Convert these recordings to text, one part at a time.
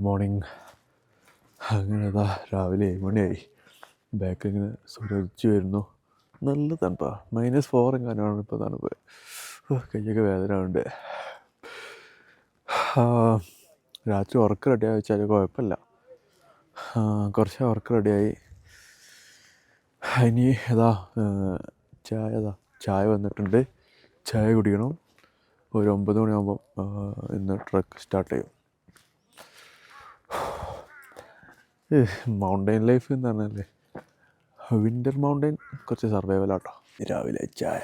Morning. അങ്ങനെ രാവിലെ 7 മണിയായി. ബാക്ക് ഇങ്ങനെ സുരജിച്ച് വരുന്നു. നല്ല തണുപ്പാണ്. -4 എങ്ങാനാണ് ഇപ്പോൾ തണുപ്പ്. കയ്യൊക്കെ വേദന ഉണ്ട്. രാത്രി ഉറക്കം റെഡിയായി വെച്ചാൽ കുഴപ്പമില്ല. കുറച്ച് ഉറക്കം റെഡിയായി. ഇനി ചായ വന്നിട്ടുണ്ട്. ചായ കുടിക്കണം. ഒരു 9 മണിയാകുമ്പോൾ ഇന്ന് ട്രക്ക് സ്റ്റാർട്ട് ചെയ്യും. മൗണ്ടൈൻ ലൈഫ് എന്ന് പറഞ്ഞാൽ വിൻ്റർ മൗണ്ടൈൻ കുറച്ച് സർവൈവലാട്ടോ. രാവിലെ ചായ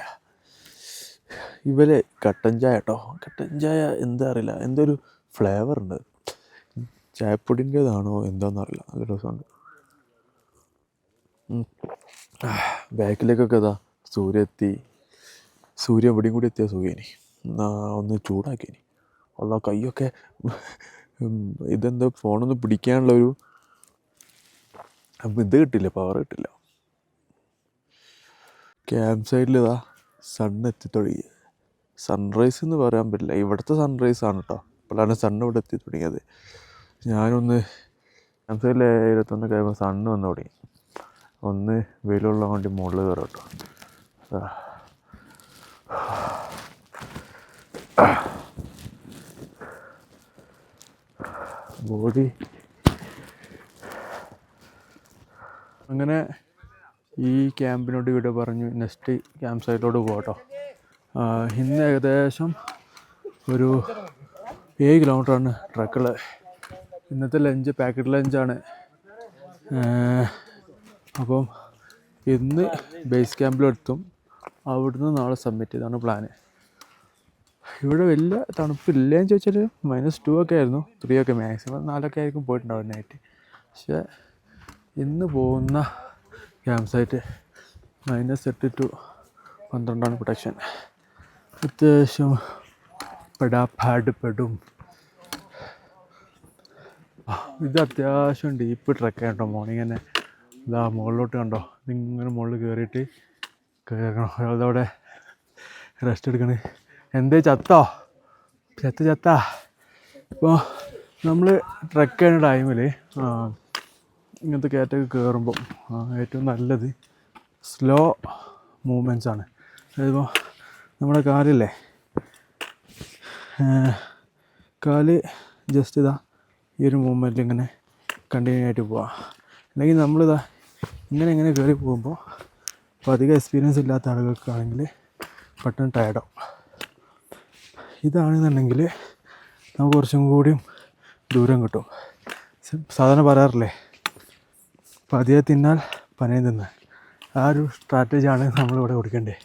കട്ടൻ ചായ കേട്ടോ. കട്ടൻ ചായ എന്താ അറിയില്ല, എന്തോ ഒരു ഫ്ലേവർ ഉണ്ട്. ചായപ്പൊടിൻ്റേതാണോ എന്താണെന്നറിയില്ല, നല്ല രസമുണ്ട്. ബാക്കിലേക്കൊക്കെ സൂര്യ എവിടെയും കൂടി എത്തിയ സുഖേനി. ഒന്ന് ചൂടാക്കിയേനി. ഉള്ള കൈയൊക്കെ ഇതെന്തോ ഫോണൊന്ന് പിടിക്കാനുള്ളൊരു ഇത് കിട്ടില്ല, പവർ കിട്ടില്ല. ക്യാമ്പ് സൈഡിൽ സണ്ണ് എത്തിത്തുടങ്ങി. സൺറൈസ് എന്ന് പറയാൻ പറ്റില്ല, ഇവിടുത്തെ സൺറൈസ് ആണ് കേട്ടോ. അപ്പോഴാണ് സണ്ണ് ഇവിടെ എത്തി തുടങ്ങിയത്. ഞാനൊന്ന് ക്യാമ്പ് സൈഡിൽ 21 കഴിയുമ്പോൾ സണ്ണ് വന്ന് തുടങ്ങി. ഒന്ന് വെയിലുള്ള വേണ്ടി മുകളിൽ കയറും കേട്ടോ. ബോഡി അങ്ങനെ ഈ ക്യാമ്പിനോട് ഇവിടെ പറഞ്ഞു നെക്സ്റ്റ് ക്യാമ്പ് സൈറ്റിലോട്ട് പോകട്ടോ. ഇന്ന് ഏകദേശം ഒരു 7 കിലോമീറ്ററാണ് ട്രക്കുള്ളത്. ഇന്നത്തെ ലഞ്ച് പാക്കറ്റ് ലഞ്ചാണ്. അപ്പം ഇന്ന് ബേസ് ക്യാമ്പിലെത്തും. അവിടുന്ന് നാളെ സബ്മിറ്റ് ചെയ്താണ് പ്ലാന്. ഇവിടെ വലിയ തണുപ്പില്ലെന്ന് ചോദിച്ചാൽ -2 ഒക്കെ ആയിരുന്നു, 3 ഒക്കെ മാക്സിമം 4 ആയിരിക്കും പോയിട്ടുണ്ടാവും നൈറ്റ്. പക്ഷേ ഇന്ന് പോകുന്ന ക്യാമ്പ് സൈറ്റ് -8 to 12 പ്രൊട്ടക്ഷൻ. അത്യാവശ്യം പെടും. ഇത് അത്യാവശ്യം ഡീപ്പ് ട്രക്ക് കേട്ടോ. മോർണിംഗ് തന്നെ മുകളിലോട്ട് കണ്ടോ, ഇതിങ്ങനെ മുകളിൽ കയറിയിട്ട് കയറണം. ഒരാളവിടെ റെസ്റ്റ് എടുക്കണേ. എന്തേ ചത്താ? ഇപ്പോൾ നമ്മൾ ട്രക്ക് ചെയ്യുന്ന ടൈമിൽ ഇങ്ങനത്തെ കയറ്റൊക്കെ കയറുമ്പോൾ ഏറ്റവും നല്ലത് സ്ലോ മൂവ്മെൻറ്റ്സാണ്. അതായത് നമ്മുടെ കാല് ജസ്റ്റ് ഈ ഒരു മൂവ്മെൻറ്റിൽ ഇങ്ങനെ കണ്ടിന്യൂ ആയിട്ട് പോവാം. അല്ലെങ്കിൽ ഇങ്ങനെ കയറി പോകുമ്പോൾ അപ്പോൾ അധികം എക്സ്പീരിയൻസ് ഇല്ലാത്ത ആളുകൾക്കാണെങ്കിൽ പെട്ടെന്ന് ടയർഡാവും. ഇതാണെന്നുണ്ടെങ്കിൽ നമുക്ക് കുറച്ചും കൂടിയും ദൂരം കിട്ടും. സാധാരണ പറയാറില്ലേ, പതിയെ തിന്നാൽ പനയും തിന്നാൽ. ആ ഒരു സ്ട്രാറ്റജിയാണ് നമ്മളിവിടെ കൊടുക്കേണ്ടത്.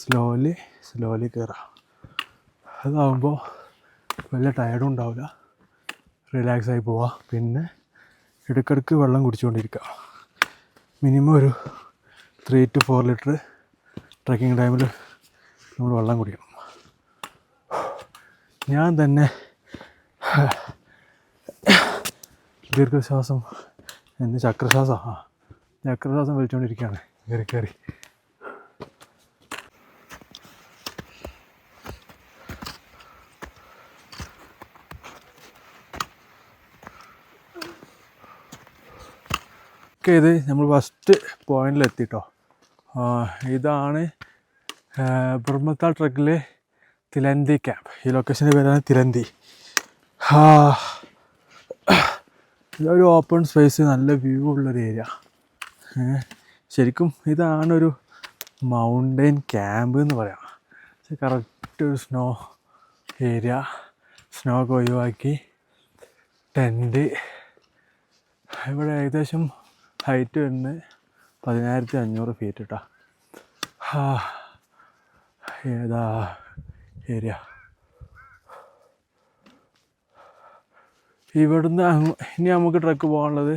സ്ലോലി കയറാം. അതാകുമ്പോൾ വലിയ ടയർഡും ഉണ്ടാവില്ല, റിലാക്സായി പോവാം. പിന്നെ ഇടയ്ക്കിടയ്ക്ക് വെള്ളം കുടിച്ചുകൊണ്ടിരിക്കുക. മിനിമം ഒരു 3 to 4 ലിറ്റർ ട്രക്കിംഗ് ടൈമിൽ നമ്മൾ വെള്ളം കുടിക്കണം. ഞാൻ തന്നെ ദീർഘശ്വാസം ചക്രശ്വാസം വലിച്ചുകൊണ്ടിരിക്കുകയാണ് കയറി. ഇത് നമ്മൾ ഫസ്റ്റ് പോയിന്റിലെത്തിട്ടോ. ഇതാണ് ബ്രഹ്മത്താൾ ട്രക്കിലെ തിലന്തി ക്യാമ്പ്. ഈ ലൊക്കേഷൻ്റെ പേരാണ് തിലന്തി. ഇതൊരു ഓപ്പൺ സ്പേസ്, നല്ല വ്യൂ ഉള്ളൊരു ഏരിയ. ശരിക്കും ഇതാണൊരു മൗണ്ടൈൻ ക്യാമ്പ് എന്ന് പറയാം. പക്ഷെ കറക്റ്റ് ഒരു സ്നോ ഏരിയ. സ്നോ ഒക്കെ ഒഴിവാക്കി ടെൻറ്റ്. ഇവിടെ ഏകദേശം ഹൈറ്റ് വരുന്നത് 10,500 ഫീറ്റ് കേട്ടോ. ഏതാ ഏരിയ. ഇവിടുന്ന് ഇനി നമുക്ക് ട്രക്ക് പോകാനുള്ളത്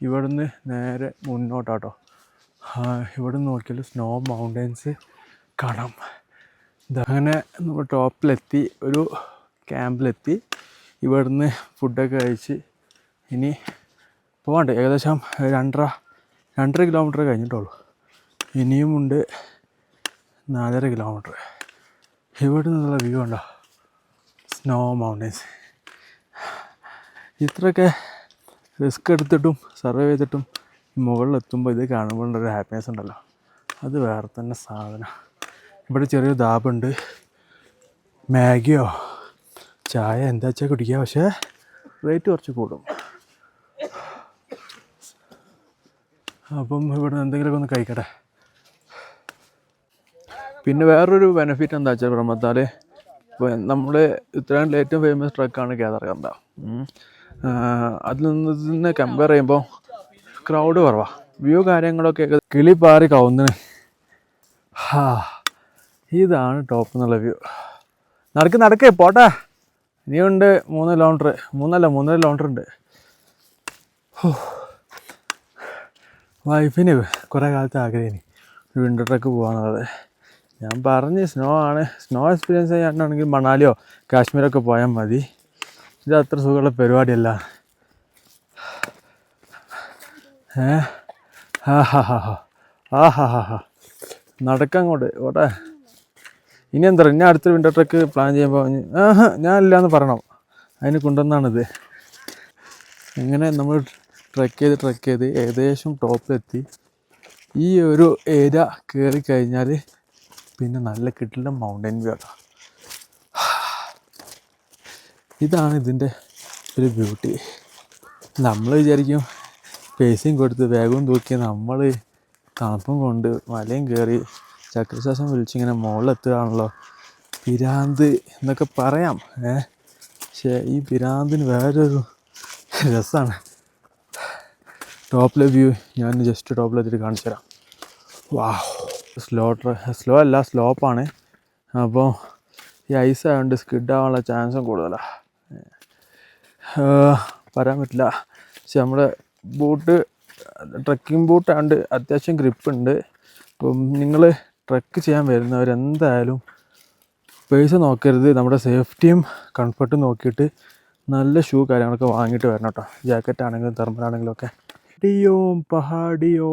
ഇവിടുന്ന് നേരെ മുന്നോട്ടാട്ടോ. ഇവിടുന്ന് നോക്കിയാൽ സ്നോ മൗണ്ടൻസ് കാണാം. അങ്ങനെ നമ്മൾ ടോപ്പിലെത്തി, ഒരു ക്യാമ്പിലെത്തി. ഇവിടുന്ന് ഫുഡൊക്കെ കഴിച്ച് ഇനി പോകാണ്ട് ഏകദേശം 2.5 കിലോമീറ്റർ കഴിഞ്ഞിട്ടുള്ളൂ. ഇനിയും ഉണ്ട് 4.5 കിലോമീറ്റർ. ഇവിടെ നിന്നുള്ള വ്യൂ ഉണ്ടോ, സ്നോ മൗണ്ടൻസ്. ഇത്രയൊക്കെ റിസ്ക് എടുത്തിട്ടും സർവൈവ് ചെയ്തിട്ടും മുകളിലെത്തുമ്പോൾ ഇത് കാണുമ്പോഴൊരു ഹാപ്പിനെസ് ഉണ്ടല്ലോ, അത് വേറെ തന്നെ സാധനം. ഇവിടെ ചെറിയൊരു ധാബുണ്ട്, മാഗിയോ ചായ എന്താ വെച്ചാൽ കുടിക്കുക, പക്ഷേ റേറ്റ് കുറച്ച് കൂടും. അപ്പം ഇവിടെ എന്തെങ്കിലുമൊക്കെ ഒന്ന് കഴിക്കട്ടെ. പിന്നെ വേറൊരു ബെനിഫിറ്റ് എന്താ വെച്ചാൽ ബ്രഹ്മത്താൽ ഇപ്പോൾ നമ്മൾ ഉത്തരാഖണ്ഡിലെ ഏറ്റവും ഫേമസ് ട്രക്കാണ് കേദാർഗന്ധ. അതിൽ നിന്ന് കമ്പയർ ചെയ്യുമ്പോൾ ക്രൗഡ് കുറവാണ്, വ്യൂ കാര്യങ്ങളൊക്കെ കിളി പാറി കവുന്നിന്. ഇതാണ് ടോപ്പ് എന്നുള്ള വ്യൂ. നടക്കേ പോട്ടെ, ഇനിയുണ്ട് 3 കിലോമീറ്റർ, 3.5 കിലോമീറ്റർ ഉണ്ട്. വൈഫിന് കുറേ കാലത്ത് ആഗ്രഹം ഒരു വിൻ്റർ ട്രക്ക് പോകാന്നുള്ളത്. ഞാൻ പറഞ്ഞ് സ്നോ എക്സ്പീരിയൻസ് ചെയ്യാനാണെങ്കിൽ മണാലിയോ കാശ്മീരൊക്കെ പോയാൽ മതി, ഇത് അത്ര സുഖമുള്ള പരിപാടിയല്ല. നടക്കങ്ങോട്ട് ഓട്ടെ. ഇനി എന്താ പറയുക, ഇനി അടുത്തൊരു വിൻ്റർ ട്രക്ക് പ്ലാൻ ചെയ്യുമ്പോൾ ഞാനില്ലാന്ന് പറയണം, അതിന് കൊണ്ടുവന്നാണിത്. ഇങ്ങനെ നമ്മൾ ട്രക്ക് ചെയ്ത് ഏകദേശം ടോപ്പിലെത്തി. ഈ ഒരു ഏരിയ കയറി കഴിഞ്ഞാൽ പിന്നെ നല്ല കിട്ടില്ല മൗണ്ടൻ വ്യൂ ആണ്. ഇതാണ് ഇതിൻ്റെ ഒരു ബ്യൂട്ടി. നമ്മൾ വിചാരിക്കും പേസിങ് കൊടുത്ത് വേഗവും തൂക്കി നമ്മൾ തണുപ്പും കൊണ്ട് മലയും കയറി ചക്രശ്വാസം വിളിച്ചിങ്ങനെ മുകളിലെത്തുകയാണല്ലോ പിരാന്ത് എന്നൊക്കെ പറയാം. പക്ഷേ ഈ പിരാന്തിന് വേറൊരു രസമാണ്. ടോപ്പിലെ വ്യൂ ഞാൻ ജസ്റ്റ് ടോപ്പിലെത്തിയിട്ട് കാണിച്ചു തരാം. സ്ലോ അല്ല സ്ലോപ്പാണ്. അപ്പോൾ ഈ ഐസ് ആയതുകൊണ്ട് സ്കിഡ് ആവാനുള്ള ചാൻസും കൂടുതലാണ്. പറയാൻ പറ്റില്ല. പക്ഷെ നമ്മുടെ ബൂട്ട് ട്രക്കിംഗ് ബൂട്ടാണ്ട് അത്യാവശ്യം ഗ്രിപ്പുണ്ട്. അപ്പം നിങ്ങൾ ട്രക്ക് ചെയ്യാൻ വരുന്നവരെന്തായാലും പൈസ നോക്കരുത്, നമ്മുടെ സേഫ്റ്റിയും കംഫർട്ടും നോക്കിയിട്ട് നല്ല ഷൂ കാര്യങ്ങളൊക്കെ വാങ്ങിയിട്ട് വരണം കേട്ടോ. ജാക്കറ്റ് ആണെങ്കിലും തെർമലാണെങ്കിലും ഒക്കെ. പഹാഡിയോ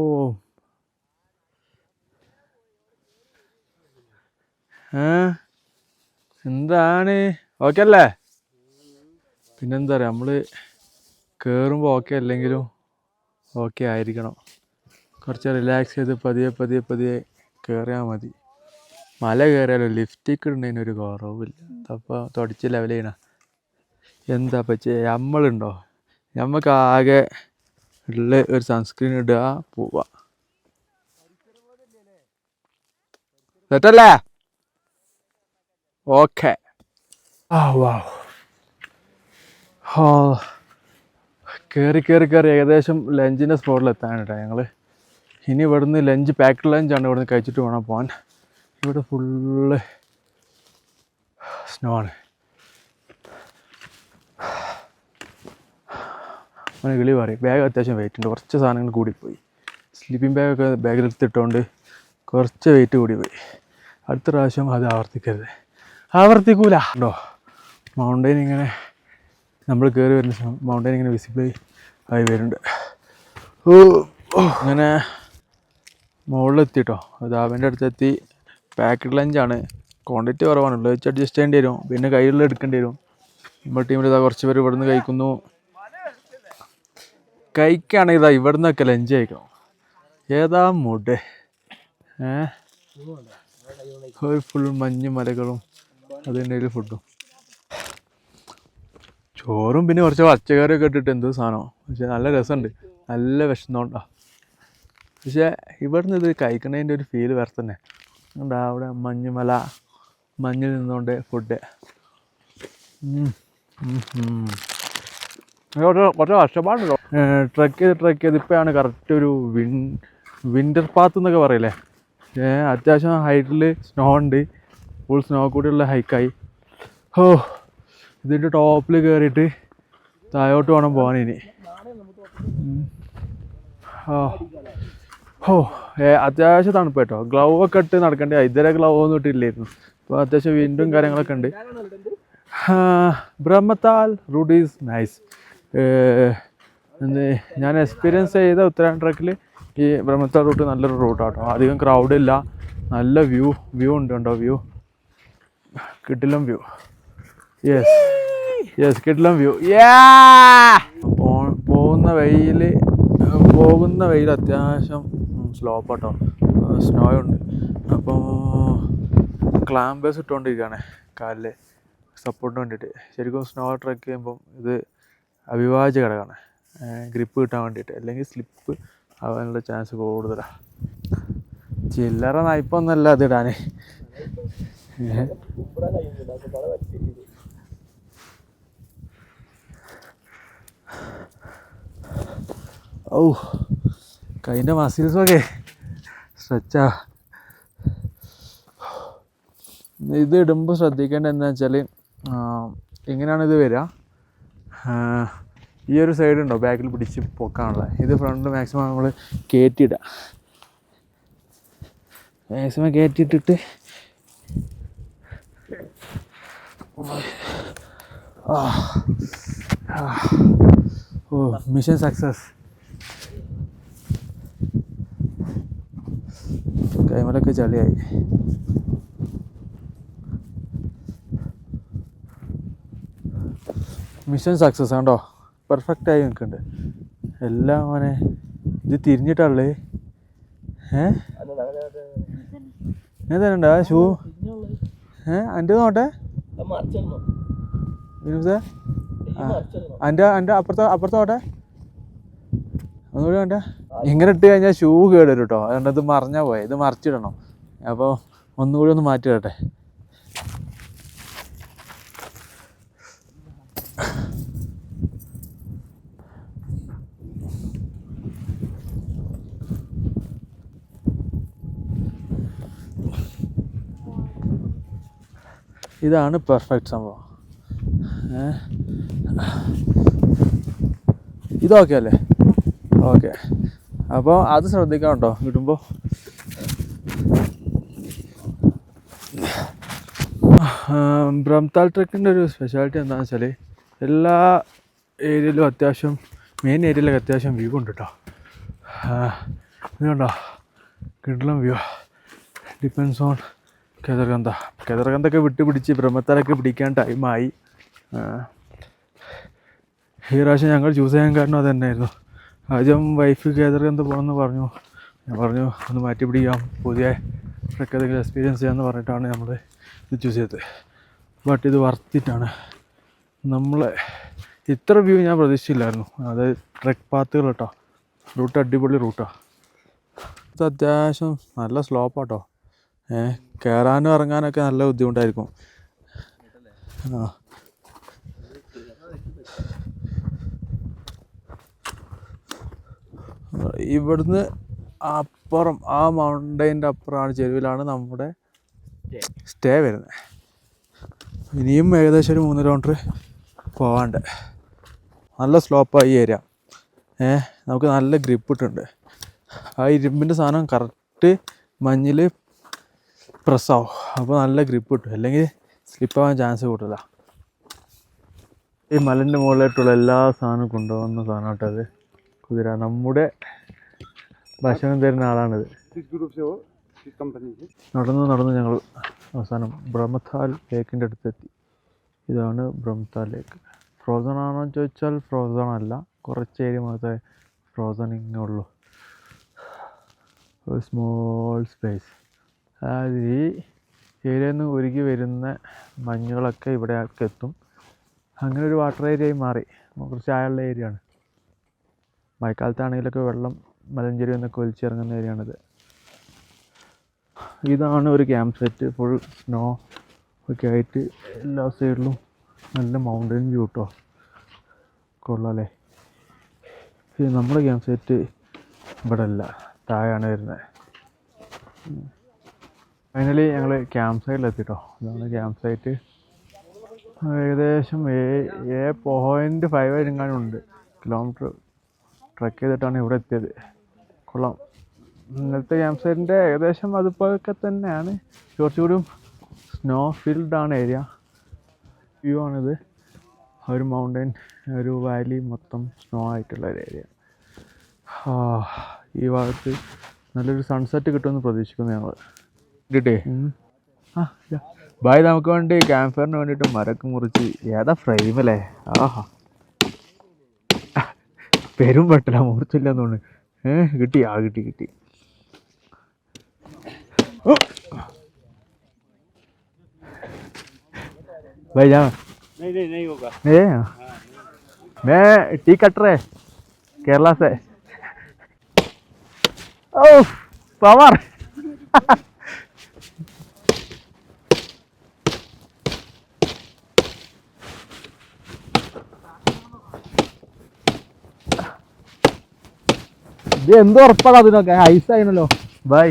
എന്താണ് ഓക്കെ അല്ലേ? പിന്നെന്താ പറയുക, നമ്മൾ കയറുമ്പോൾ ഓക്കെ അല്ലെങ്കിലും ഓക്കെ ആയിരിക്കണം. കുറച്ച് റിലാക്സ് ചെയ്ത് പതിയെ കയറിയാൽ മതി. മല കയറിയാലോ ലിഫ്റ്റിക്ക് ഇടുന്നതിനൊരു കുറവില്ല. അപ്പോൾ തുടച്ച് ലെവൽ ചെയ്യണം. എന്താ പറ്റേ നമ്മളുണ്ടോ, നമുക്ക് ആകെ ഉള്ള ഒരു സൺസ്ക്രീൻ ഇടുക, പോവുക. സെറ്റല്ലേ? ഓക്കെ. കയറി ഏകദേശം ലഞ്ചിൻ്റെ സ്പോട്ടിലെത്താൻ കേട്ടോ ഞങ്ങൾ. ഇനി ഇവിടുന്ന് ലഞ്ച് പാക്ഡ് ലഞ്ചാണ് ഇവിടുന്ന് കഴിച്ചിട്ട് വേണം പോകാൻ. ഇവിടെ ഫുള്ള് സ്നോ ആണ്. അങ്ങനെ കിളി പറയും. ബാഗ് അത്യാവശ്യം വെയിറ്റ് ഉണ്ട്, കുറച്ച് സാധനങ്ങൾ കൂടിപ്പോയി. സ്ലീപ്പിംഗ് ബാഗൊക്കെ ബാഗിലെടുത്തിട്ടുകൊണ്ട് കുറച്ച് വെയിറ്റ് കൂടിപ്പോയി. അടുത്ത പ്രാവശ്യം അത് ആവർത്തിക്കൂല ഉണ്ടോ. മൗണ്ടൈൻ ഇങ്ങനെ നമ്മൾ കയറി വരുന്ന മൗണ്ടൈൻ ഇങ്ങനെ വിസിബിൾ ആയി വരുന്നുണ്ട്. അങ്ങനെ മുകളിലെത്തിട്ടോ, ദാബിൻ്റെ അടുത്തെത്തി. പാക്കഡ് ലഞ്ചാണ്, ക്വാണ്ടിറ്റി കുറവാണുള്ളത്, വെച്ച് അഡ്ജസ്റ്റ് ചെയ്യേണ്ടി വരും. പിന്നെ കയ്യിലുള്ള എടുക്കേണ്ടി വരും. നമ്മുടെ ടീമിൽ ഇതാ കുറച്ച് പേര് ഇവിടുന്ന് കഴിക്കുന്നു. കഴിക്കുകയാണെങ്കിൽ ഇതാ ഇവിടെ നിന്നൊക്കെ ലഞ്ച് കഴിക്കണം. ഏതാ മൂഡ് ഒരു ഫുൾ മഞ്ഞ് മലകളും അതിൻ്റെ ഒരു ഫുഡും ചോറും പിന്നെ കുറച്ച് പച്ചക്കറിയൊക്കെ ഇട്ടിട്ട് എന്ത് സാധനം. പക്ഷെ നല്ല രസമുണ്ട്, നല്ല വിശന്നോണ്ടാ. പക്ഷേ ഇവിടുന്ന് ഇത് കഴിക്കണതിൻ്റെ ഒരു ഫീല് വേറെ തന്നെ ഉണ്ടാ. അവിടെ മഞ്ഞുമല, മഞ്ഞിൽ നിന്നുകൊണ്ട് ഫുഡ് കുറച്ച് കഷ്ടപ്പാടുണ്ടോ. ട്രക്ക് ചെയ്ത് ഇപ്പോഴാണ് കറക്റ്റ് ഒരു വിൻ്റർ പാത്ത് എന്നൊക്കെ പറയില്ലേ. അത്യാവശ്യം ഹൈറ്റിൽ സ്നോ ഉണ്ട്, ഫുൾ സ്നോ കൂടിയുള്ള ഹൈക്കായി. ഇതിൻ്റെ ടോപ്പിൽ കയറിയിട്ട് താഴോട്ട് വേണം പോകാൻ ഇനി. അത്യാവശ്യം തണുപ്പ് കേട്ടോ. ഗ്ലൗ ഒക്കെ ഇട്ട് നടക്കേണ്ടി, ഇതുവരെ ഗ്ലൗ ഒന്നും ഇട്ടില്ലായിരുന്നു. അപ്പോൾ അത്യാവശ്യം വിൻഡും കാര്യങ്ങളൊക്കെ ഉണ്ട്. ബ്രഹ്മത്താൽ റൂട്ട് ഈസ് നൈസ്. ഞാൻ എക്സ്പീരിയൻസ് ചെയ്ത ഉത്തരാഖണ്ഡ് ട്രക്കിൽ ഈ ബ്രഹ്മത്താൽ റൂട്ട് നല്ലൊരു റൂട്ടാട്ടോ. അധികം ക്രൗഡില്ല, നല്ല വ്യൂ ഉണ്ട് കേട്ടോ. വ്യൂ കിട്ടില്ല വ്യൂ. യെസ്. യെസ് കിട്ടില്ല വ്യൂ. പോകുന്ന വെയിൽ അത്യാവശ്യം സ്ലോപ്പാട്ടോ, സ്നോ ഉണ്ട്. അപ്പോൾ ക്ലാമ്പേഴ്സ് ഇട്ടുകൊണ്ടിരിക്കുകയാണ് കാലിൽ സപ്പോർട്ടിന് വേണ്ടിയിട്ട്. ശരിക്കും സ്നോ ട്രക്ക് ചെയ്യുമ്പം ഇത് അവിഭാജ്യ ഘടകമാണ്, ഗ്രിപ്പ് കിട്ടാൻ വേണ്ടിയിട്ട്. അല്ലെങ്കിൽ സ്ലിപ്പ് ആവാനുള്ള ചാൻസ് കൂടുതലാണ്. ചില്ലറ നയിപ്പൊന്നല്ല അത് ഇടാൻ. ഓ കൈൻ്റെ മസിൽസൊക്കെ സ്ട്രെച്ചാ. ഇത് ഇടുമ്പോൾ ശ്രദ്ധിക്കേണ്ടത് എന്താ വെച്ചാൽ, ഇങ്ങനെയാണ് ഇത് വരിക. ഈ ഒരു സൈഡ് ഉണ്ടോ ബാക്കിൽ പിടിച്ച് പൊക്കാനുള്ള, ഇത് ഫ്രണ്ട് മാക്സിമം നമ്മൾ കയറ്റിയിടുക. മാക്സിമം കയറ്റിയിട്ടിട്ട് ഓ മിഷൻ സക്സസ്. കൈമലൊക്കെ ചളിയായി. മിഷൻ സക്സസ് ആണ്ടോ, പെർഫെക്റ്റായി നിൽക്കുന്നുണ്ട് എല്ലാം. മോനെ ഇത് തിരിഞ്ഞിട്ടുള്ളേ. ഞാൻ തരണ്ട ഷൂ. എൻ്റെ നോട്ടെ വിനുസേ, എൻ്റെ അപ്പുറത്തെ നോട്ടെ ഒന്നുകൂടി വേണ്ട. ഇങ്ങനെ ഇട്ട് കഴിഞ്ഞാൽ ഷൂ കേടുവരും കേട്ടോ, അതുകൊണ്ട് ഇത് മറിഞ്ഞാൽ പോയെ. ഇത് മറിച്ചിടണം. അപ്പോൾ ഒന്നുകൂടി ഒന്ന് മാറ്റിയിടട്ടെ. ഇതാണ് പെർഫെക്റ്റ് സംഭവം. ഇതൊക്കെ അല്ലേ? ഓക്കെ. അപ്പോൾ അത് ശ്രദ്ധിക്കാം കേട്ടോ ഇടുമ്പോൾ. ബ്രഹ്മതാൽ ട്രക്കിൻ്റെ ഒരു സ്പെഷ്യാലിറ്റി എന്താണെന്ന് വെച്ചാൽ, എല്ലാ ഏരിയയിലും അത്യാവശ്യം, മെയിൻ ഏരിയയിലൊക്കെ അത്യാവശ്യം വ്യൂ ഉണ്ട് കേട്ടോ. ഇത് കണ്ടോ, കിടിലം വ്യൂ. ഡിപ്പെൻസ് ഓൺ കേദർഗന്ധൊക്കെ പിടിച്ച് ബ്രഹ്മത്താലൊക്കെ പിടിക്കാൻ ടൈമായി. ഈ പ്രാവശ്യം ഞങ്ങൾ ചൂസ് ചെയ്യാൻ കാരണം അത് തന്നെയായിരുന്നു. ആദ്യം വൈഫ് കേദർഗന്ധ പോകണമെന്ന് പറഞ്ഞു. ഞാൻ പറഞ്ഞു ഒന്ന് മാറ്റി പിടിക്കാം, പുതിയ ട്രക്ക് ഏതെങ്കിലും എക്സ്പീരിയൻസ് ചെയ്യാമെന്ന് പറഞ്ഞിട്ടാണ് നമ്മൾ ഇത് ചൂസ് ചെയ്തത്. ബട്ട് ഇത് വർത്തിട്ടാണ്. നമ്മൾ ഇത്ര വ്യൂ ഞാൻ പ്രതീക്ഷിച്ചില്ലായിരുന്നു. അതായത് ട്രക്ക് പാത്തുകൾ കേട്ടോ, റൂട്ട് അടിപൊളി റൂട്ടാണ്. ഇത് അത്യാവശ്യം നല്ല സ്ലോപ്പാട്ടോ. കയറാനും ഇറങ്ങാനൊക്കെ നല്ല ബുദ്ധിമുട്ടായിരിക്കും. ഇവിടുന്ന് അപ്പുറം ആ മൗണ്ടൈൻ്റെ അപ്പുറമാണ്, ചെരുവിലാണ് നമ്മുടെ സ്റ്റേ വരുന്നത്. ഇനിയും ഏകദേശം ഒരു 3 കിലോമീറ്റർ പോവാണ്ട്. നല്ല സ്ലോപ്പായി ഈ ഏരിയ. നമുക്ക് നല്ല ഗ്രിപ്പ് ഇട്ടുണ്ട്. ആ ഇരുമ്പിൻ്റെ സാധനം കറക്റ്റ് മഞ്ഞിൽ പ്രസ്സാവും. അപ്പോൾ നല്ല ഗ്രിപ്പ് കിട്ടും, അല്ലെങ്കിൽ സ്ലിപ്പാവാൻ ചാൻസ് കൂടുതല. ഈ മലൻ്റെ മുകളിലായിട്ടുള്ള എല്ലാ സാധനവും കൊണ്ടുപോകുന്ന സാധനം കേട്ടോ അത്. കുതിര നമ്മുടെ ഭക്ഷണം തരുന്ന ആളാണിത്. നടന്ന് ഞങ്ങൾ അവസാനം ബ്രഹ്മതാൽ ലേക്കിൻ്റെ അടുത്തെത്തി. ഇതാണ് ബ്രഹ്മതാൽ ലേക്ക്. ഫ്രോസൺ ആണോ എന്ന് ചോദിച്ചാൽ ഫ്രോസൺ അല്ല, കുറച്ച് ഏരിയ മാത്രമേ ഫ്രോസണിങ് ഉള്ളൂ. ഒരു സ്മോൾ സ്പേസ്. അതായത് ഈ ഏരിയയിൽ നിന്ന് ഉരുകി വരുന്ന മഞ്ഞുകളൊക്കെ ഇവിടേക്ക് എത്തും. അങ്ങനെ ഒരു വാട്ടർ ഏരിയയായി മാറി. കുറച്ച് ആയുള്ള ഏരിയയാണ്. മഴക്കാലത്താണെങ്കിലൊക്കെ വെള്ളം മലഞ്ചെരുവിൽ നിന്നൊക്കെ ഒലിച്ചിറങ്ങുന്ന ഏരിയയാണിത്. ഇതാണ് ഒരു ക്യാമ്പ് സെറ്റ്. ഫുൾ സ്നോ ഒക്കെ ആയിട്ട് എല്ലാ സൈഡിലും നല്ല മൗണ്ടൻ വ്യൂ കേട്ടോ. കൊള്ളാമല്ലേ? ഇത് നമ്മുടെ ക്യാമ്പ് സെറ്റ് ഇവിടെ അല്ല, താഴെയാണ് വരുന്നത്. ഫൈനലി ഞങ്ങൾ ക്യാമ്പ് സൈറ്റിലെത്തിട്ടോ. ഇതാണ് ക്യാമ്പ് സൈറ്റ്. ഏകദേശം 8.5 എങ്ങാനുണ്ട് കിലോമീറ്റർ ട്രക്ക് ചെയ്തിട്ടാണ് ഇവിടെ എത്തിയത്. കൊള്ളാം. ഇന്നത്തെ ക്യാമ്പ് സൈറ്റിൻ്റെ ഏകദേശം അതുപോലൊക്കെ തന്നെയാണ്. കുറച്ചുകൂടി സ്നോ ഫീൽഡാണ് ഏരിയ. വ്യൂ ആണിത്. ഒരു മൗണ്ടൻ, ഒരു വാലി മൊത്തം സ്നോ ആയിട്ടുള്ള ഒരു ഏരിയ. ഈ ഭാഗത്ത് നല്ലൊരു സൺസെറ്റ് കിട്ടുമെന്ന് പ്രതീക്ഷിക്കുന്നു ഞങ്ങൾ. കിട്ടേ ബായ് നമുക്ക് വേണ്ടി ക്യാമ്പ് ഫയറിന് വേണ്ടിയിട്ട് മരക്ക് മുറിച്ച് ഏതാ ഫ്രെയിം അല്ലേ? ആഹാ പെരും പെട്ടില്ല മുറിച്ചില്ലെന്ന് തോന്നുന്നു. കിട്ടി കിട്ടി കിട്ടി. भाई जा नहीं होगा मैं टी कटर है केरला से। ओह पावर ഇത് എന്തോ ഉറപ്പാണ് അതിനൊക്കെ ഐസായിരുന്നല്ലോ. ബൈ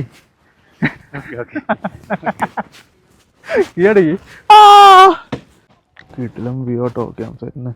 ഈയടക്ക് വീട്ടിലും വ്യൂ കേട്ടോ ക്യാമ്പ് സൈറ്റിന്.